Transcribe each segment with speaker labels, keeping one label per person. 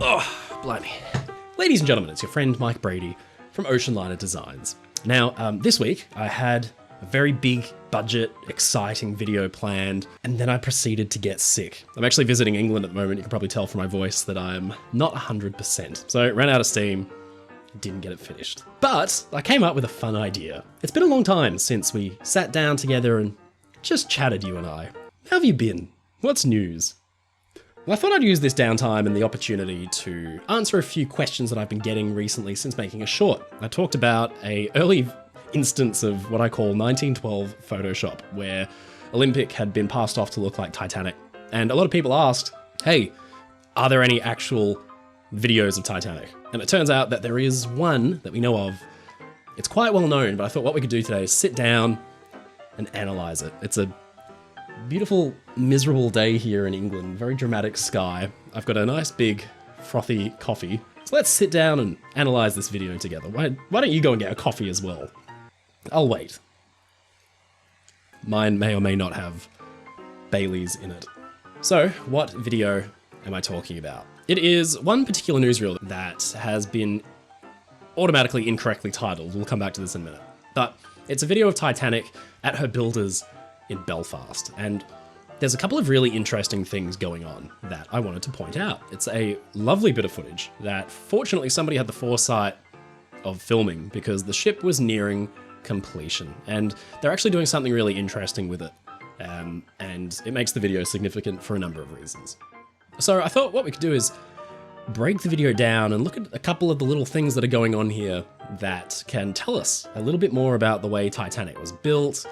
Speaker 1: Oh, blimey. Ladies and gentlemen, it's your friend Mike Brady from Oceanliner Designs. Now, this week I had a very big budget, exciting video planned, and then I proceeded to get sick. I'm actually visiting England at the moment. You can probably tell from my voice that I'm not 100%. So it ran out of steam, didn't get it finished. But I came up with a fun idea. It's been a long time since we sat down together and just chatted, you and I. How have you been? What's news? Well, I thought I'd use this downtime and the opportunity to answer a few questions that I've been getting recently since making a short. I talked about an early instance of what I call 1912 Photoshop, where Olympic had been passed off to look like Titanic. And a lot of people asked, hey, are there any actual videos of Titanic? And it turns out that there is one that we know of. It's quite well known, but I thought what we could do today is sit down and analyze it. It's a beautiful, miserable day here in England, very dramatic sky. I've got a nice big frothy coffee. So let's sit down and analyze this video together. Why don't you go and get a coffee as well? I'll wait. Mine may or may not have Baileys in it. So what video am I talking about? It is one particular newsreel that has been automatically incorrectly titled. We'll come back to this in a minute. But it's a video of Titanic at her builders in Belfast, and there's a couple of really interesting things going on that I wanted to point out. It's a lovely bit of footage that fortunately somebody had the foresight of filming because the ship was nearing completion, and they're actually doing something really interesting with it, and it makes the video significant for a number of reasons. So I thought what we could do is break the video down and look at a couple of the little things that are going on here that can tell us a little bit more about the way Titanic was built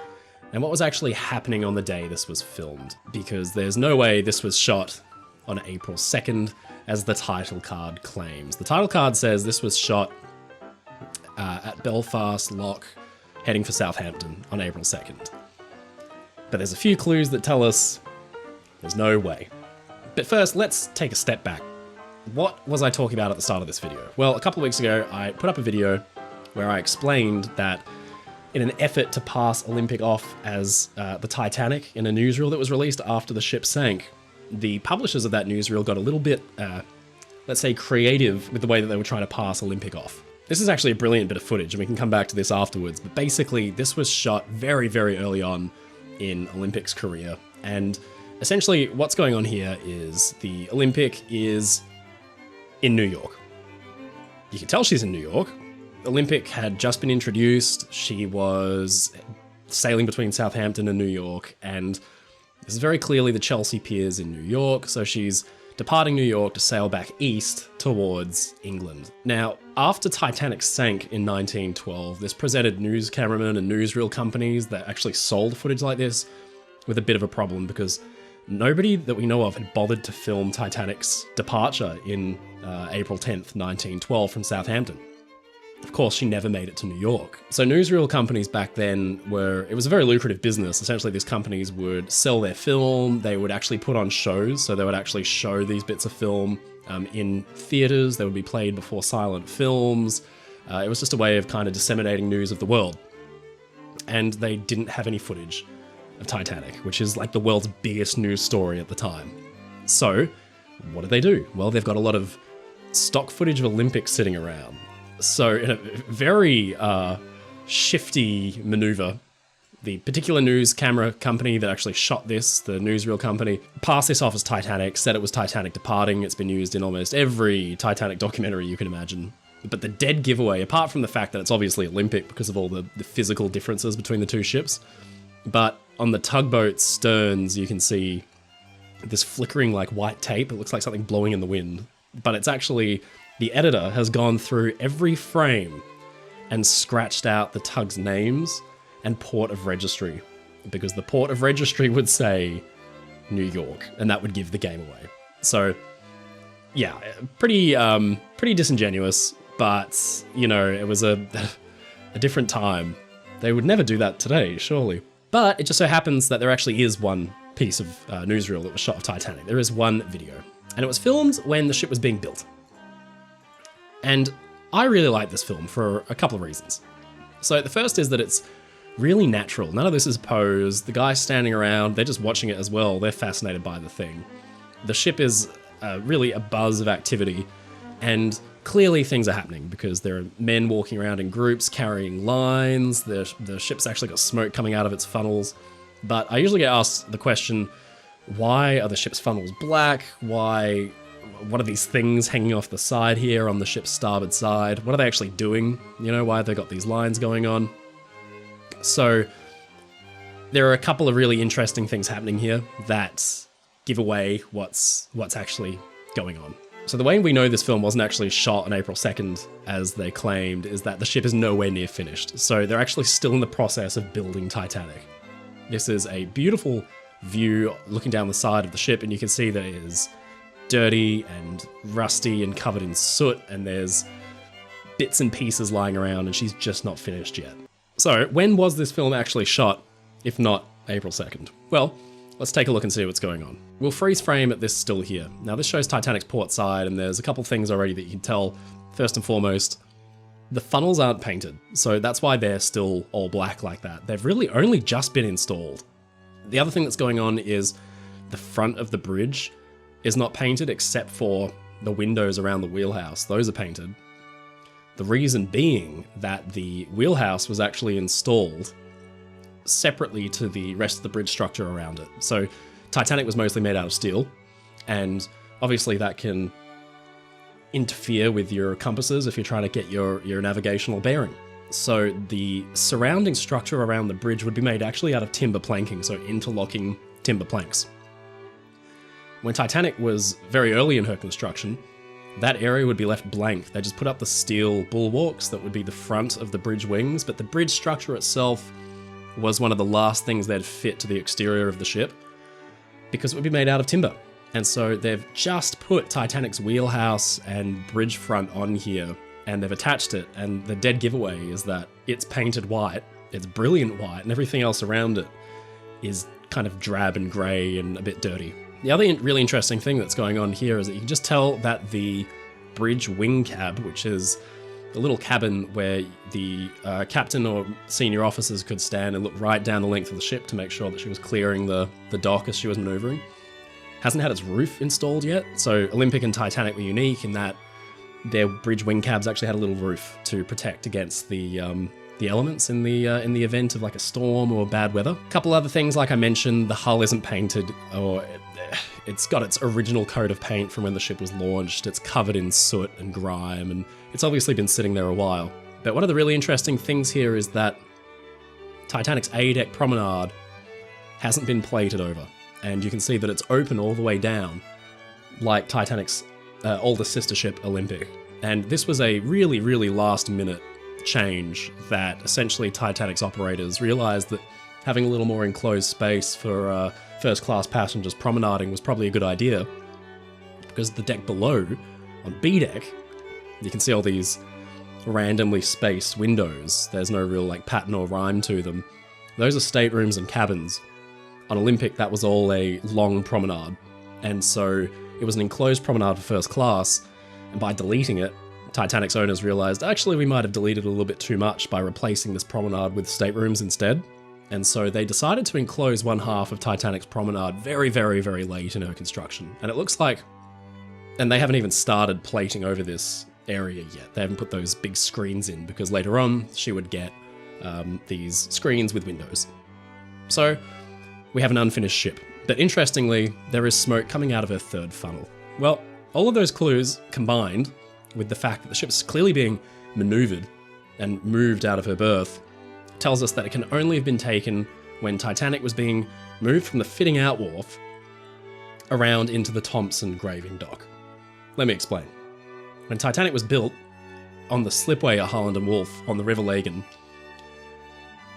Speaker 1: and what was actually happening on the day this was filmed, because there's no way this was shot on April 2nd, as the title card claims. The title card says this was shot at Belfast Lock, heading for Southampton on April 2nd. But there's a few clues that tell us there's no way. But first, let's take a step back. What was I talking about at the start of this video? Well, a couple of weeks ago, I put up a video where I explained that in an effort to pass Olympic off as the Titanic in a newsreel that was released after the ship sank, the publishers of that newsreel got a little bit, let's say, creative with the way that they were trying to pass Olympic off. This is actually a brilliant bit of footage, and we can come back to this afterwards, but basically this was shot very, very early on in Olympic's career, and essentially what's going on here is the Olympic is in New York. You can tell she's in New York. Olympic had just been introduced. She was sailing between Southampton and New York, and this is very clearly the Chelsea Piers in New York, so she's departing New York to sail back east towards England. Now, after Titanic sank in 1912, this presented news cameramen and newsreel companies that actually sold footage like this with a bit of a problem, because nobody that we know of had bothered to film Titanic's departure in April 10th, 1912 from Southampton. Of course, she never made it to New York. So newsreel companies back then it was a very lucrative business. Essentially, these companies would sell their film, they would actually put on shows, so they would actually show these bits of film in theaters, they would be played before silent films. It was just a way of kind of disseminating news of the world. And they didn't have any footage of Titanic, which is like the world's biggest news story at the time. So, what did they do? Well, they've got a lot of stock footage of Olympic sitting around. So in a very shifty maneuver, the particular news camera company that actually shot this, the newsreel company, passed this off as Titanic, said it was Titanic departing. It's been used in almost every Titanic documentary you can imagine. But the dead giveaway, apart from the fact that it's obviously Olympic because of all the physical differences between the two ships, but on the tugboat's sterns you can see this flickering like white tape. It looks like something blowing in the wind, but it's actually... The editor has gone through every frame and scratched out the tug's names and port of registry, because the port of registry would say New York, and that would give the game away. So, yeah, pretty disingenuous, but, you know, it was a different time. They would never do that today, surely. But it just so happens that there actually is one piece of newsreel that was shot of Titanic. There is one video, and it was filmed when the ship was being built. And I really like this film for a couple of reasons. So the first is that it's really natural. None of this is posed. The guys standing around, they're just watching it as well. They're fascinated by the thing. The ship is really a buzz of activity, and clearly things are happening because there are men walking around in groups carrying lines. The ship's actually got smoke coming out of its funnels. But I usually get asked the question, why are the ship's funnels black? What are these things hanging off the side here on the ship's starboard side? What are they actually doing? You know, why have they got these lines going on? So there are a couple of really interesting things happening here that give away what's actually going on. So the way we know this film wasn't actually shot on April 2nd, as they claimed, is that the ship is nowhere near finished. So they're actually still in the process of building Titanic. This is a beautiful view looking down the side of the ship, and you can see that it is dirty and rusty and covered in soot, and there's bits and pieces lying around, and she's just not finished yet. So when was this film actually shot, if not April 2nd? Well, let's take a look and see what's going on. We'll freeze frame at this still here. Now this shows Titanic's port side, and there's a couple things already that you can tell. First and foremost, the funnels aren't painted, so that's why they're still all black like that. They've really only just been installed. The other thing that's going on is the front of the bridge is not painted except for the windows around the wheelhouse. Those are painted. The reason being that the wheelhouse was actually installed separately to the rest of the bridge structure around it. So Titanic was mostly made out of steel, and obviously that can interfere with your compasses if you're trying to get your navigational bearing. So the surrounding structure around the bridge would be made actually out of timber planking, so interlocking timber planks. When Titanic was very early in her construction, that area would be left blank. They just put up the steel bulwarks that would be the front of the bridge wings, but the bridge structure itself was one of the last things they'd fit to the exterior of the ship because it would be made out of timber. And so they've just put Titanic's wheelhouse and bridge front on here, and they've attached it, and the dead giveaway is that it's painted white, it's brilliant white, and everything else around it is kind of drab and grey and a bit dirty. The other really interesting thing that's going on here is that you can just tell that the bridge wing cab, which is a little cabin where the captain or senior officers could stand and look right down the length of the ship to make sure that she was clearing the dock as she was manoeuvring, hasn't had its roof installed yet. So Olympic and Titanic were unique in that their bridge wing cabs actually had a little roof to protect against the elements in the event of like a storm or bad weather. A couple other things, like I mentioned, the hull isn't painted, or it's got its original coat of paint from when the ship was launched. It's covered in soot and grime, and it's obviously been sitting there a while. But one of the really interesting things here is that Titanic's A-deck promenade hasn't been plated over, and you can see that it's open all the way down, like Titanic's older sister ship, Olympic. And this was a really, really last-minute change that essentially Titanic's operators realized that having a little more enclosed space for first-class passengers promenading was probably a good idea, because the deck below, on B deck, you can see all these randomly spaced windows. There's no real like pattern or rhyme to them. Those are staterooms and cabins. On Olympic, that was all a long promenade, and so it was an enclosed promenade for first class, and by deleting it, Titanic's owners realized, actually, we might have deleted a little bit too much by replacing this promenade with staterooms instead. And so they decided to enclose one half of Titanic's promenade very, very, very late in her construction. And it looks like, and they haven't even started plating over this area yet. They haven't put those big screens in, because later on she would get these screens with windows. So we have an unfinished ship. But interestingly, there is smoke coming out of her third funnel. Well, all of those clues combined with the fact that the ship's clearly being maneuvered and moved out of her berth tells us that it can only have been taken when Titanic was being moved from the fitting out wharf around into the Thompson graving dock. Let me explain. When Titanic was built on the slipway at Harland and Wolff on the River Lagan,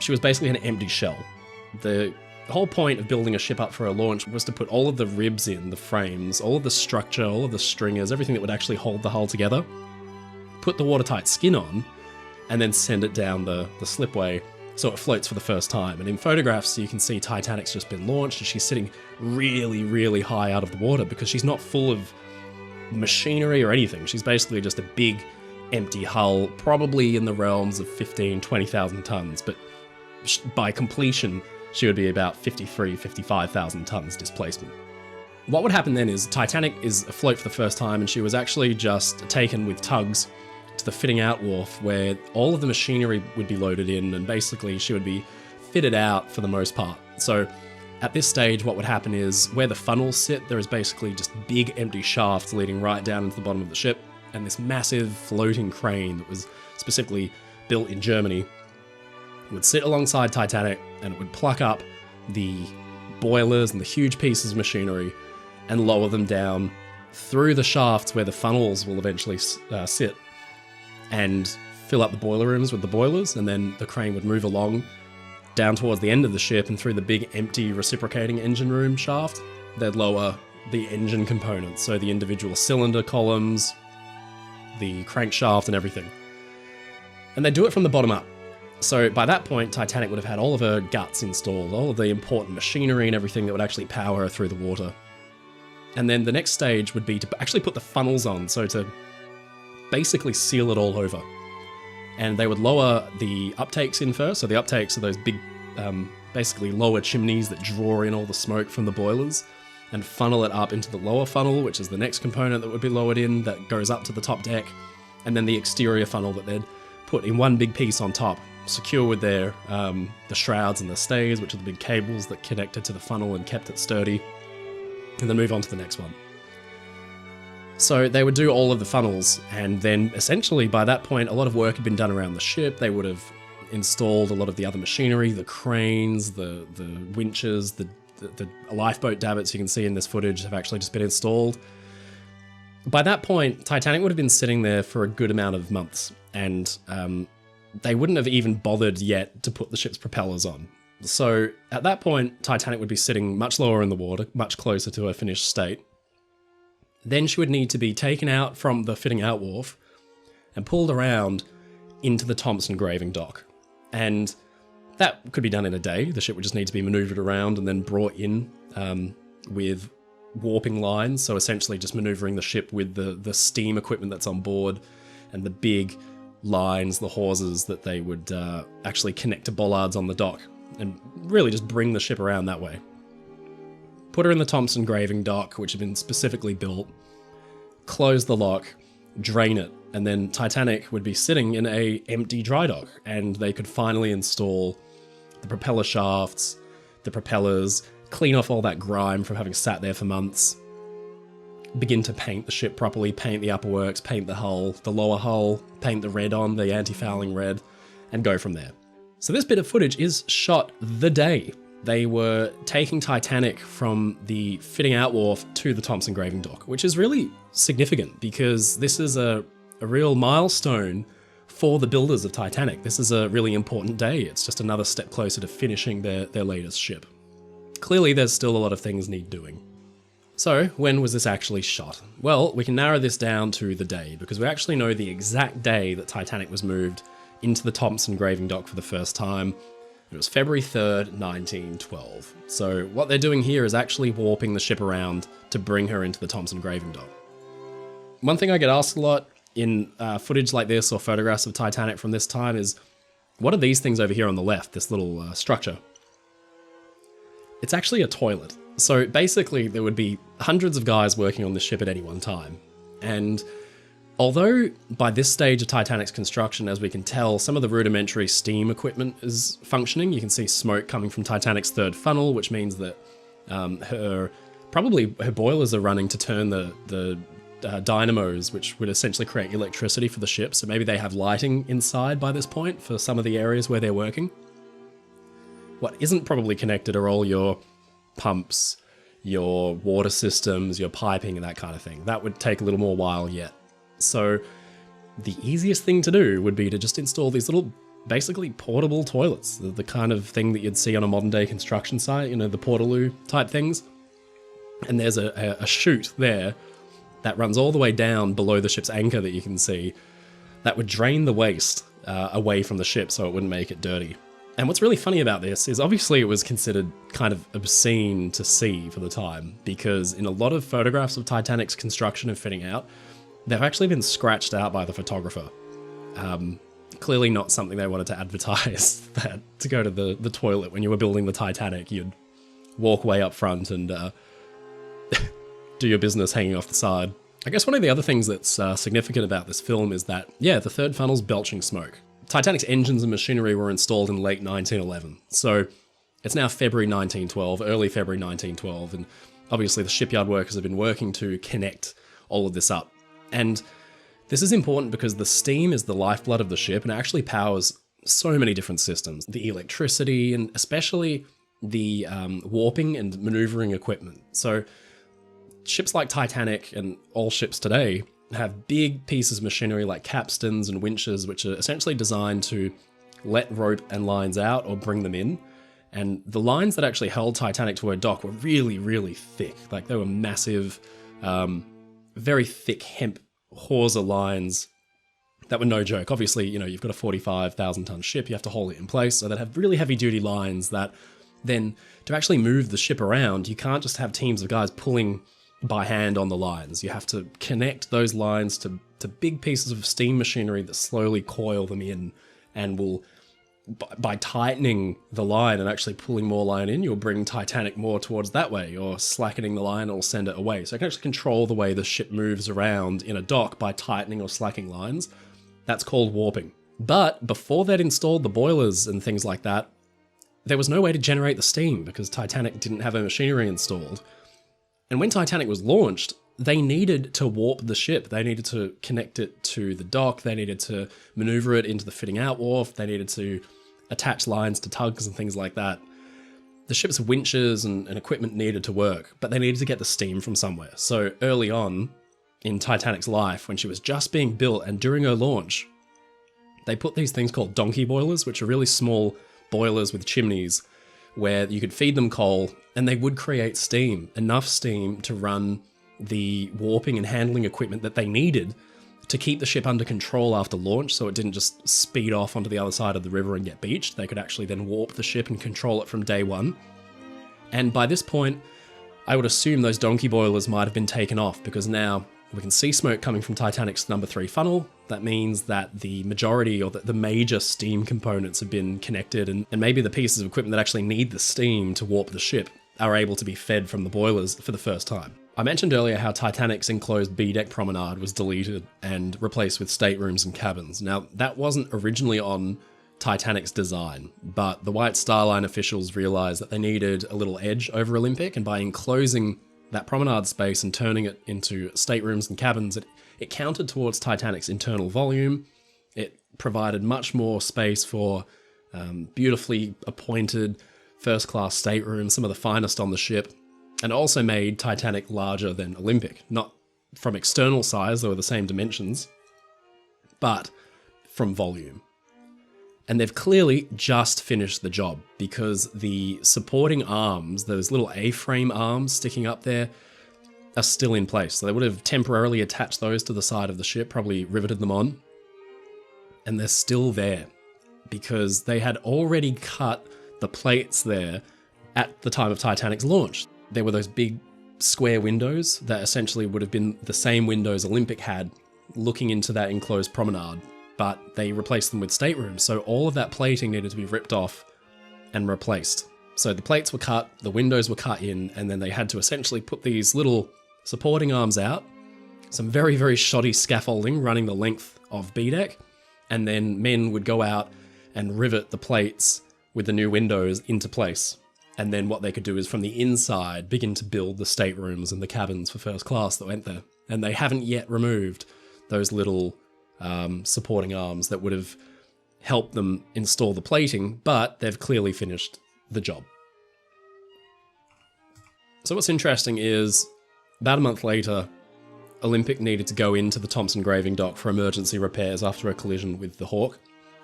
Speaker 1: she was basically an empty shell. The whole point of building a ship up for a launch was to put all of the ribs in, the frames, all of the structure, all of the stringers, everything that would actually hold the hull together, put the watertight skin on, and then send it down the slipway so it floats for the first time. And in photographs, you can see Titanic's just been launched and she's sitting really, really high out of the water because she's not full of machinery or anything. She's basically just a big, empty hull, probably in the realms of 15,000, 20,000 tons, but by completion, she would be about 53,000, 55,000 tons displacement. What would happen then is Titanic is afloat for the first time, and she was actually just taken with tugs to the fitting out wharf where all of the machinery would be loaded in, and basically she would be fitted out for the most part. So at this stage, what would happen is where the funnels sit, there is basically just big empty shafts leading right down into the bottom of the ship, and this massive floating crane that was specifically built in Germany would sit alongside Titanic, and it would pluck up the boilers and the huge pieces of machinery and lower them down through the shafts where the funnels will eventually sit, and fill up the boiler rooms with the boilers, and then the crane would move along down towards the end of the ship, and through the big empty reciprocating engine room shaft, they'd lower the engine components, so the individual cylinder columns, the crankshaft and everything. And they'd do it from the bottom up. So by that point, Titanic would have had all of her guts installed, all of the important machinery and everything that would actually power her through the water. And then the next stage would be to actually put the funnels on, so to basically seal it all over. And they would lower the uptakes in first. So the uptakes are those big, basically lower chimneys that draw in all the smoke from the boilers, and funnel it up into the lower funnel, which is the next component that would be lowered in, that goes up to the top deck, and then the exterior funnel that they'd put in one big piece on top, secure with their the shrouds and the stays, which are the big cables that connected to the funnel and kept it sturdy, and then move on to the next one. So they would do all of the funnels, and then essentially by that point, a lot of work had been done around the ship. They would have installed a lot of the other machinery, the cranes, the winches, the lifeboat davits you can see in this footage have actually just been installed. By that point, Titanic would have been sitting there for a good amount of months, and they wouldn't have even bothered yet to put the ship's propellers on. So at that point, Titanic would be sitting much lower in the water, much closer to her finished state. Then she would need to be taken out from the fitting out wharf and pulled around into the Thompson graving dock. And that could be done in a day. The ship would just need to be maneuvered around and then brought in with warping lines. So essentially just maneuvering the ship with the steam equipment that's on board and the big lines, the hawsers that they would actually connect to bollards on the dock, and really just bring the ship around that way. Put her in the Thompson graving dock, which had been specifically built, close the lock, drain it, and then Titanic would be sitting in a empty dry dock, and they could finally install the propeller shafts, the propellers, clean off all that grime from having sat there for months, begin to paint the ship properly, paint the upper works, paint the hull, the lower hull, paint the red on, the anti-fouling red, and go from there. So this bit of footage is shot the day they were taking Titanic from the fitting out wharf to the Thompson graving dock, which is really significant because this is a real milestone for the builders of Titanic. This is a really important day. It's just another step closer to finishing their latest ship. Clearly, there's still a lot of things need doing. So, when was this actually shot? Well, we can narrow this down to the day, because we actually know the exact day that Titanic was moved into the Thompson graving dock for the first time. It was February 3rd, 1912. So what they're doing here is actually warping the ship around to bring her into the Thompson graving dock. One thing I get asked a lot in footage like this or photographs of Titanic from this time is, what are these things over here on the left, this little structure? It's actually a toilet. So basically there would be hundreds of guys working on this ship at any one time. And although by this stage of Titanic's construction, as we can tell, some of the rudimentary steam equipment is functioning. You can see smoke coming from Titanic's third funnel, which means that her boilers are running to turn the dynamos, which would essentially create electricity for the ship. So maybe they have lighting inside by this point for some of the areas where they're working. What isn't probably connected are all your pumps, your water systems, your piping, and that kind of thing. That would take a little more while yet. So the easiest thing to do would be to just install these little, basically portable toilets, the kind of thing that you'd see on a modern day construction site, you know, the portaloo type things. And there's a chute there that runs all the way down below the ship's anchor that you can see that would drain the waste away from the ship so it wouldn't make it dirty. And what's really funny about this is obviously it was considered kind of obscene to see for the time, because in a lot of photographs of Titanic's construction and fitting out, they've actually been scratched out by the photographer. Clearly not something they wanted to advertise, that to go to the toilet when you were building the Titanic, you'd walk way up front and do your business hanging off the side. I guess one of the other things that's significant about this film is that, yeah, the third funnel's belching smoke. Titanic's engines and machinery were installed in late 1911, so it's now February 1912, early February 1912, and obviously the shipyard workers have been working to connect all of this up. And this is important because the steam is the lifeblood of the ship and it actually powers so many different systems. The electricity and especially the warping and maneuvering equipment. So ships like Titanic and all ships today have big pieces of machinery like capstans and winches, which are essentially designed to let rope and lines out or bring them in. And the lines that actually held Titanic to her dock were really, really thick. Like they were massive, very thick hemp hawser lines that were no joke. Obviously, you know, you've got a 45,000 ton ship, you have to hold it in place. So that have really heavy duty lines that then to actually move the ship around, you can't just have teams of guys pulling by hand on the lines. You have to connect those lines to big pieces of steam machinery that slowly coil them in and will, by tightening the line and actually pulling more line in, you'll bring Titanic more towards that way, or slackening the line, it'll send it away. So I can actually control the way the ship moves around in a dock by tightening or slacking lines. That's called warping. But before they'd installed the boilers and things like that, there was no way to generate the steam because Titanic didn't have a machinery installed. And when Titanic was launched, they needed to warp the ship. They needed to connect it to the dock. They needed to maneuver it into the fitting out wharf. They needed to attach lines to tugs and things like that. The ship's winches and equipment needed to work, but they needed to get the steam from somewhere. So early on in Titanic's life, when she was just being built and during her launch, they put these things called donkey boilers, which are really small boilers with chimneys where you could feed them coal and they would create steam, enough steam to run the warping and handling equipment that they needed to keep the ship under control after launch, so it didn't just speed off onto the other side of the river and get beached. They could actually then warp the ship and control it from day one. And by this point, I would assume those donkey boilers might have been taken off because now we can see smoke coming from Titanic's number 3 funnel. That means that the majority or the major steam components have been connected, and maybe the pieces of equipment that actually need the steam to warp the ship are able to be fed from the boilers for the first time. I mentioned earlier how Titanic's enclosed B-deck promenade was deleted and replaced with staterooms and cabins. Now, that wasn't originally on Titanic's design, but the White Star Line officials realized that they needed a little edge over Olympic, and by enclosing that promenade space and turning it into staterooms and cabins, it counted towards Titanic's internal volume. It provided much more space for beautifully appointed first-class staterooms, some of the finest on the ship, and also made Titanic larger than Olympic. Not from external size, they were the same dimensions, but from volume. And they've clearly just finished the job because the supporting arms, those little A-frame arms sticking up there, are still in place. So they would have temporarily attached those to the side of the ship, probably riveted them on, and they're still there because they had already cut the plates there at the time of Titanic's launch. There were those big square windows that essentially would have been the same windows Olympic had looking into that enclosed promenade, but they replaced them with staterooms. So all of that plating needed to be ripped off and replaced. So the plates were cut, the windows were cut in, and then they had to essentially put these little supporting arms out, some very, very shoddy scaffolding running the length of B-deck, and then men would go out and rivet the plates with the new windows into place. And then what they could do is from the inside begin to build the staterooms and the cabins for first class that went there. And they haven't yet removed those little supporting arms that would have helped them install the plating, but they've clearly finished the job. So what's interesting is about a month later, Olympic needed to go into the Thompson graving dock for emergency repairs after a collision with the Hawk.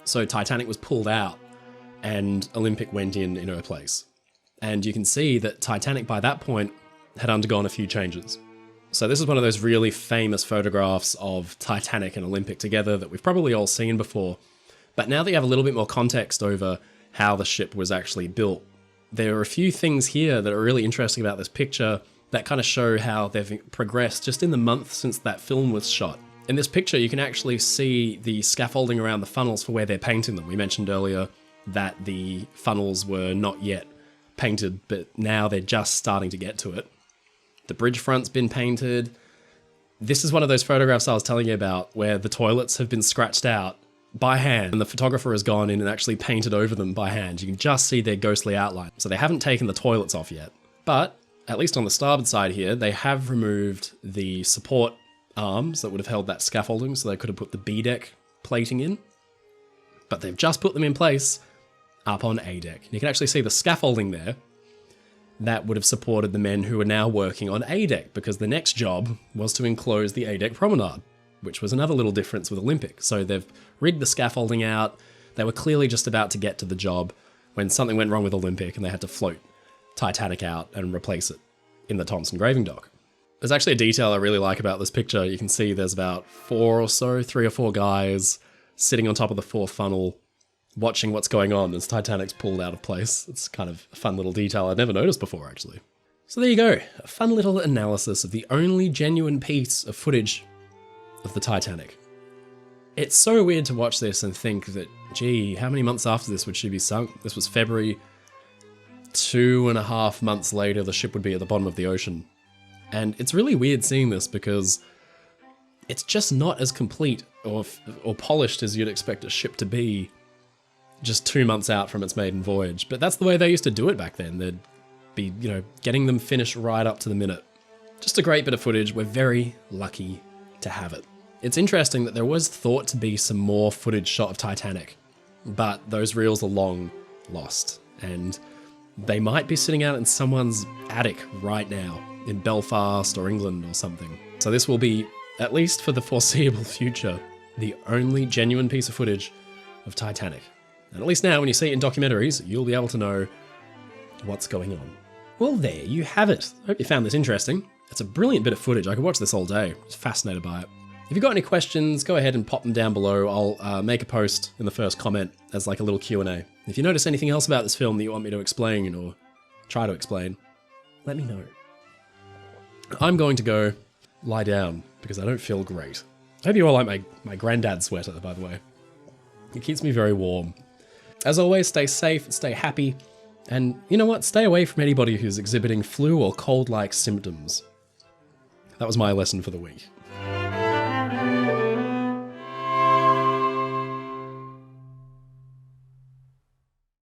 Speaker 1: So Titanic was pulled out and Olympic went in her place. And you can see that Titanic by that point had undergone a few changes. So this is one of those really famous photographs of Titanic and Olympic together that we've probably all seen before. But now that you have a little bit more context over how the ship was actually built, there are a few things here that are really interesting about this picture that kind of show how they've progressed just in the month since that film was shot. In this picture, you can actually see the scaffolding around the funnels for where they're painting them. We mentioned earlier that the funnels were not yet painted, but now they're just starting to get to it. The bridge front's been painted. This is one of those photographs I was telling you about where the toilets have been scratched out by hand and the photographer has gone in and actually painted over them by hand. You can just see their ghostly outline. So they haven't taken the toilets off yet. But at least on the starboard side here, they have removed the support arms that would have held that scaffolding, so they could have put the B deck plating in. But they've just put them in place up on A deck. You can actually see the scaffolding there that would have supported the men who are now working on A deck, because the next job was to enclose the A deck promenade, which was another little difference with Olympic. So they've rigged the scaffolding out. They were clearly just about to get to the job when something went wrong with Olympic and they had to float Titanic out and replace it in the Thompson graving dock. There's actually a detail I really like about this picture. You can see there's about 3 or 4 guys sitting on top of the fourth funnel watching what's going on as Titanic's pulled out of place. It's kind of a fun little detail I'd never noticed before, actually. So there you go, a fun little analysis of the only genuine piece of footage of the Titanic. It's so weird to watch this and think that, gee, how many months after this would she be sunk? This was February. 2.5 months later, the ship would be at the bottom of the ocean. And it's really weird seeing this because it's just not as complete or polished as you'd expect a ship to be just 2 months out from its maiden voyage. But that's the way they used to do it back then. They'd be, getting them finished right up to the minute. Just a great bit of footage. We're very lucky to have it. It's interesting that there was thought to be some more footage shot of Titanic, but those reels are long lost, and they might be sitting out in someone's attic right now in Belfast or England or something. So this will be, at least for the foreseeable future, the only genuine piece of footage of Titanic. And at least now, when you see it in documentaries, you'll be able to know what's going on. Well, there you have it. I hope you found this interesting. It's a brilliant bit of footage. I could watch this all day. I was fascinated by it. If you've got any questions, go ahead and pop them down below. I'll make a post in the first comment as like a little Q&A. If you notice anything else about this film that you want me to explain or try to explain, let me know. I'm going to go lie down because I don't feel great. I hope you all like my granddad sweater, by the way. It keeps me very warm. As always, stay safe, stay happy, and you know what? Stay away from anybody who's exhibiting flu or cold-like symptoms. That was my lesson for the week.